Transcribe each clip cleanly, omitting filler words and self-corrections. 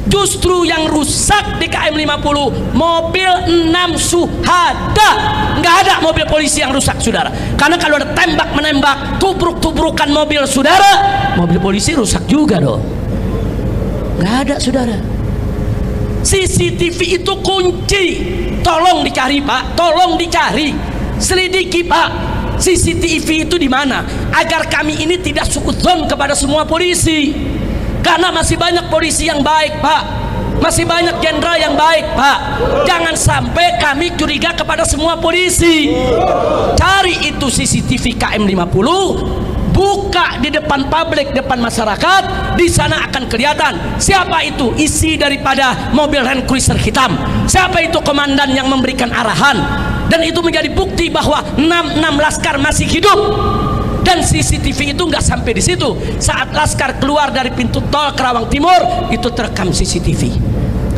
Justru yang rusak di KM 50 mobil 6 Suhada. Nggak ada mobil polisi yang rusak, saudara. Karena kalau ada tembak menembak, tubruk-tubrukan mobil saudara, mobil polisi rusak juga dong. Nggak ada, saudara. CCTV itu kunci. Tolong dicari, Pak. Tolong dicari. Selidiki, Pak. CCTV itu di mana? Agar kami ini tidak suudzon kepada semua polisi. Karena masih banyak polisi yang baik, Pak. Masih banyak jenderal yang baik, Pak. Jangan sampai kami curiga kepada semua polisi. Cari itu CCTV KM 50, buka di depan publik, depan masyarakat. Di sana akan kelihatan siapa itu isi daripada mobil Land Cruiser hitam. Siapa itu komandan yang memberikan arahan. Dan itu menjadi bukti bahwa 6 laskar masih hidup. Dan CCTV itu nggak sampai di situ. Saat laskar keluar dari pintu tol Kerawang Timur, itu terekam CCTV.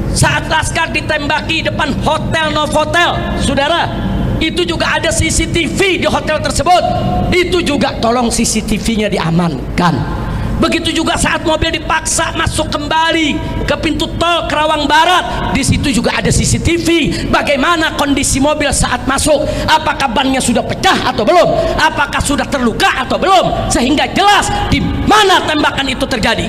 Saat laskar ditembaki depan hotel Novotel, saudara, itu juga ada CCTV di hotel tersebut. Itu juga tolong CCTV-nya diamankan. Begitu juga saat mobil dipaksa masuk kembali ke pintu tol Kerawang Barat, di situ juga ada CCTV. Bagaimana kondisi mobil saat masuk? Apakah bannya sudah pecah atau belum? Apakah sudah terluka atau belum? Sehingga jelas di mana tembakan itu terjadi.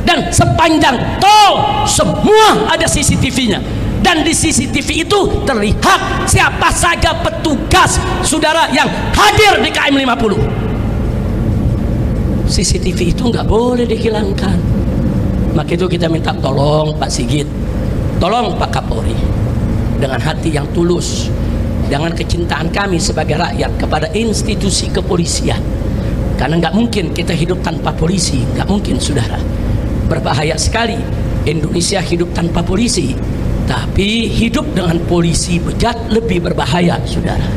Dan sepanjang tol semua ada CCTV-nya. Dan di CCTV itu terlihat siapa saja petugas, saudara, yang hadir di KM 50. CCTV itu nggak boleh dihilangkan. Maka itu kita minta tolong Pak Sigit, tolong Pak Kapolri, dengan hati yang tulus, dengan kecintaan kami sebagai rakyat kepada institusi kepolisian. Karena nggak mungkin kita hidup tanpa polisi, nggak mungkin, saudara. Berbahaya sekali Indonesia hidup tanpa polisi. Tapi hidup dengan polisi bejat lebih berbahaya, saudara.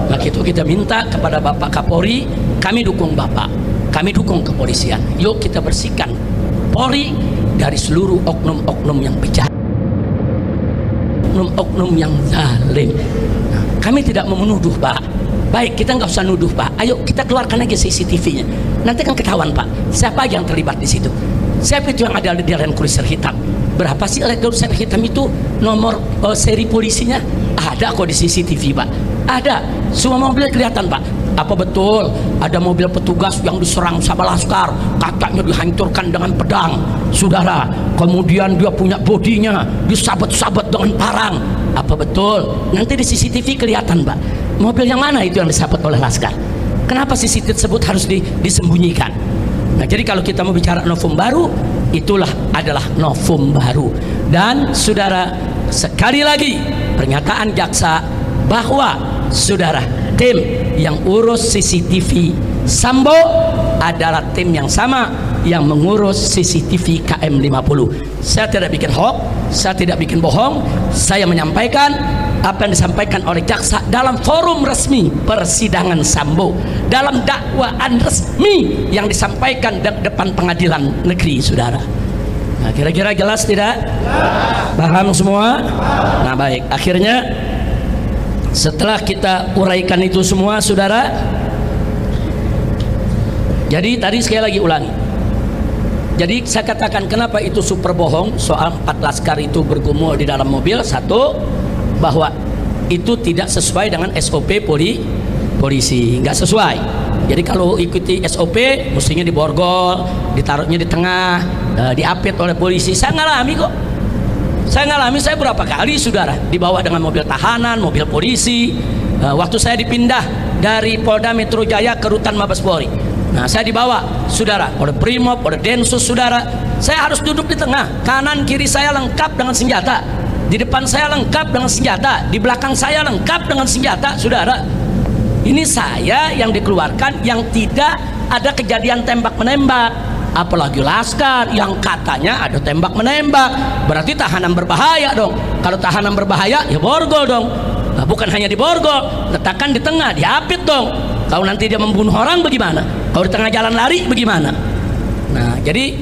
Maka itu kita minta kepada Bapak Kapolri, kami dukung Bapak, kami dukung kepolisian. Yuk kita bersihkan Polri dari seluruh oknum-oknum yang bejat, oknum-oknum yang zalim. Nah, kami tidak mau menuduh, Pak. Baik, kita nggak usah nuduh, Pak. Ayo kita keluarkan aja CCTV-nya. Nanti kan ketahuan, Pak, siapa yang terlibat di situ. Siapa itu yang ada di Land Cruiser hitam? Berapa sih Land Cruiser hitam itu nomor seri polisinya? Ada kok di CCTV, Pak. Ada. Semua mobil kelihatan, Pak. Apa betul ada mobil petugas yang diserang sama laskar, katanya dihancurkan dengan pedang, saudara? Kemudian dia punya bodinya disabet-sabet dengan parang. Apa betul? Nanti di CCTV kelihatan, Pak. Mobil yang mana itu yang disabet oleh laskar? Kenapa CCTV tersebut harus disembunyikan? Nah, jadi kalau kita mau bicara novum baru, itulah adalah novum baru. Dan saudara, sekali lagi pernyataan jaksa bahwa saudara, tim yang urus CCTV Sambo adalah tim yang sama yang mengurus CCTV KM 50. Saya tidak bikin hoax, saya tidak bikin bohong. Saya menyampaikan apa yang disampaikan oleh jaksa dalam forum resmi persidangan Sambo, dalam dakwaan resmi yang disampaikan di depan pengadilan negeri, saudara. Nah, kira-kira jelas tidak? Paham semua? Nah, baik. Akhirnya setelah kita uraikan itu semua, saudara, jadi tadi sekali lagi ulangi. Jadi saya katakan kenapa itu super bohong soal 4 laskar itu bergumul di dalam mobil. Satu, bahwa itu tidak sesuai dengan SOP polisi, nggak sesuai. Jadi kalau ikuti SOP mestinya diborgol, ditaruhnya di tengah, diapit oleh polisi. Saya ngalami kok. Saya ngalami, saya berapa kali, saudara, dibawa dengan mobil tahanan, mobil polisi. Waktu saya dipindah dari Polda Metro Jaya ke Rutan Mabes Polri, nah saya dibawa, saudara, oleh Brimob, oleh Densus, saudara. Saya harus duduk di tengah, kanan kiri saya lengkap dengan senjata, di depan saya lengkap dengan senjata, di belakang saya lengkap dengan senjata, saudara. Ini saya yang dikeluarkan yang tidak ada kejadian tembak menembak. Apalagi laskar yang katanya ada tembak menembak, berarti tahanan berbahaya dong. Kalau tahanan berbahaya ya borgol dong. Nah, bukan hanya diborgol, letakkan di tengah, diapit dong. Kalau nanti dia membunuh orang bagaimana? Kalau di tengah jalan lari bagaimana? Nah, jadi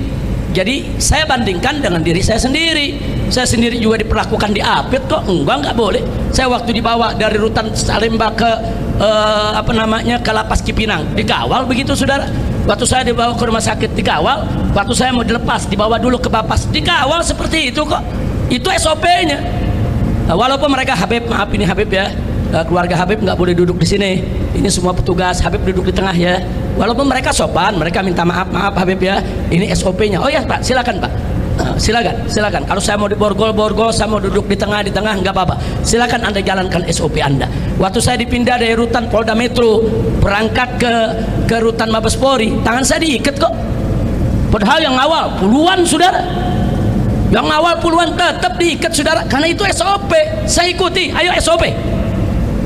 saya bandingkan dengan diri saya sendiri. Saya sendiri juga diperlakukan diapit kok. Enggak boleh. Saya waktu dibawa dari Rutan Salemba ke ke Lapas Cipinang, dikawal begitu, saudara. Waktu saya dibawa ke rumah sakit dikawal, waktu saya mau dilepas dibawa dulu ke Bapas, dikawal seperti itu kok. Itu SOP-nya. Walaupun mereka Habib, maaf ini Habib ya, keluarga Habib nggak boleh duduk di sini. Ini semua petugas, Habib duduk di tengah ya. Walaupun mereka sopan, mereka minta maaf Habib ya. Ini SOP-nya. Oh ya Pak, silakan Pak. Silakan. Kalau saya mau di borgol, saya mau duduk di tengah nggak apa-apa. Silakan Anda jalankan SOP Anda. Waktu saya dipindah dari rutan Polda Metro berangkat ke rutan Mabes Polri, tangan saya diikat kok. Padahal yang awal puluhan saudara, yang awal puluhan tetap diikat saudara, karena itu SOP. Saya ikuti, ayo SOP.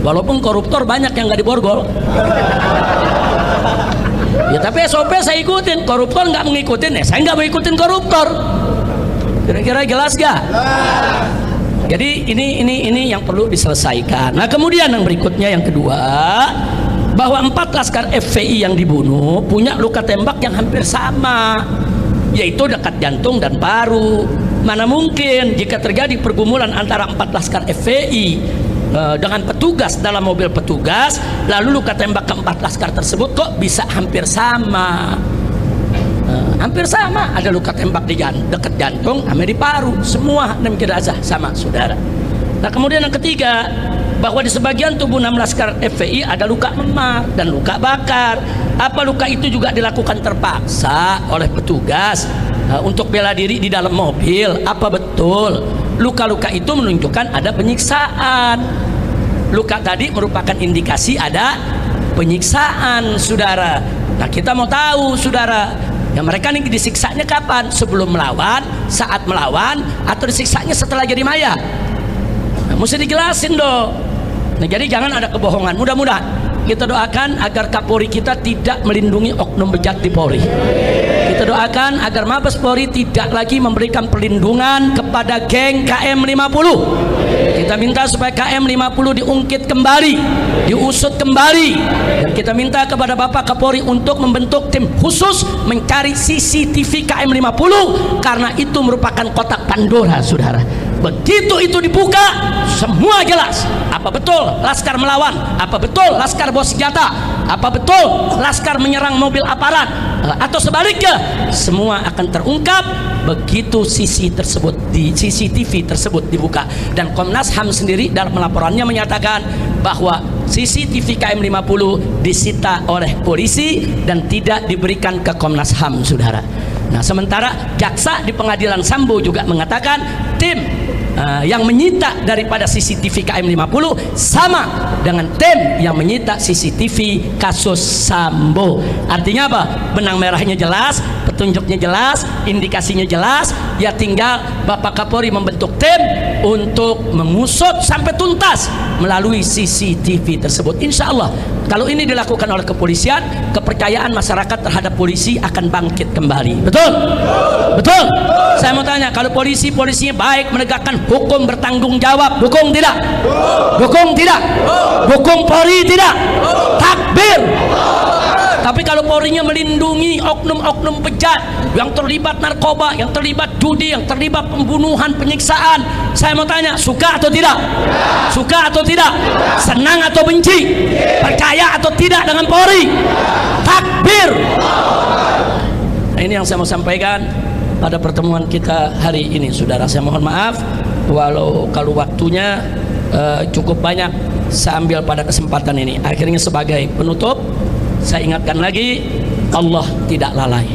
Walaupun koruptor banyak yang nggak diborgol. Ya tapi SOP saya ikutin, koruptor nggak mengikutin, saya nggak mau ikutin koruptor. Kira-kira jelas gak? Jadi ini yang perlu diselesaikan. Nah kemudian yang berikutnya yang kedua, bahwa 4 laskar FPI yang dibunuh punya luka tembak yang hampir sama, yaitu dekat jantung dan paru. Mana mungkin jika terjadi pergumulan antara 4 laskar FPI dengan petugas dalam mobil petugas, lalu luka tembak ke-4 laskar tersebut kok bisa hampir sama? Hampir sama, ada luka tembak di dekat jantung sama di paru, semua 6 jenazah sama saudara. Nah kemudian yang ketiga, bahwa di sebagian tubuh 6 laskar FPI ada luka memar dan luka bakar. Apa luka itu juga dilakukan terpaksa oleh petugas untuk bela diri di dalam mobil? Apa betul luka-luka itu menunjukkan ada penyiksaan? Luka tadi merupakan indikasi ada penyiksaan saudara. Nah kita mau tahu saudara, ya mereka ini disiksanya kapan? Sebelum melawan, saat melawan, atau disiksanya setelah jadi mayat? Nah, mesti dijelasin dong. Nah, jadi jangan ada kebohongan. Mudah-mudahan kita doakan agar Kapolri kita tidak melindungi oknum bejat di Polri. Kita doakan agar Mabes Polri tidak lagi memberikan perlindungan kepada geng KM50. Kita minta supaya KM50 diungkit kembali, diusut kembali, dan kita minta kepada Bapak Kapolri untuk membentuk tim khusus mencari CCTV KM50, karena itu merupakan kotak Pandora saudara. Begitu itu dibuka, semua jelas. Apa betul laskar melawan? Apa betul laskar bawa senjata? Apa betul laskar menyerang mobil aparat? Atau sebaliknya, semua akan terungkap begitu CCTV tersebut dibuka. Dan Komnas HAM sendiri dalam laporannya menyatakan bahwa CCTV KM50 disita oleh polisi dan tidak diberikan ke Komnas HAM saudara. Nah sementara jaksa di pengadilan Sambo juga mengatakan tim yang menyita daripada CCTV KM50 sama dengan tim yang menyita CCTV kasus Sambo. Artinya apa? Benang merahnya jelas, petunjuknya jelas, indikasinya jelas. Ya tinggal Bapak Kapolri membentuk tim untuk mengusut sampai tuntas melalui CCTV tersebut. Insya Allah kalau ini dilakukan oleh kepolisian, kepercayaan masyarakat terhadap polisi akan bangkit kembali. Betul? Betul? Saya mau tanya, kalau polisinya baik, menegakkan hukum, bertanggung jawab, dukung tidak? Dukung tidak? Dukung Polri tidak? Takbir! Tapi kalau Polrinya melindungi oknum-oknum bejat yang terlibat narkoba, yang terlibat judi, yang terlibat pembunuhan, penyiksaan, saya mau tanya, suka atau tidak? Suka atau tidak? Senang atau benci? Percaya atau tidak dengan Polri? Takbir! Nah, ini yang saya mau sampaikan pada pertemuan kita hari ini saudara. Saya mohon maaf kalau waktunya cukup banyak saya ambil pada kesempatan ini. Akhirnya sebagai penutup, saya ingatkan lagi, Allah tidak lalai.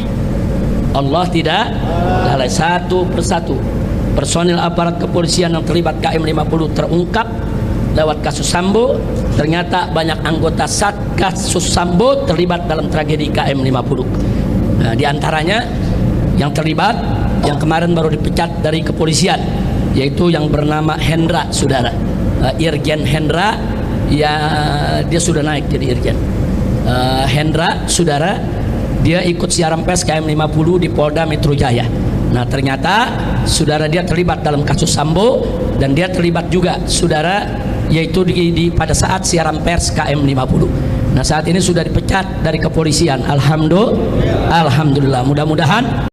Allah tidak lalai. Satu persatu personil aparat kepolisian yang terlibat KM50 terungkap lewat kasus Sambo. Ternyata banyak anggota Satgasus Sambo terlibat dalam tragedi KM50. Nah, di antaranya yang terlibat, yang kemarin baru dipecat dari kepolisian, yaitu yang bernama Hendra saudara, Irjen Hendra. Ya dia sudah naik jadi Irjen. Hendra saudara, dia ikut siaran pers KM50 di Polda Metro Jaya. Nah ternyata saudara dia terlibat dalam kasus Sambo, dan dia terlibat juga saudara, yaitu pada saat siaran pers KM50. Nah saat ini sudah dipecat dari kepolisian. Alhamdulillah, mudah-mudahan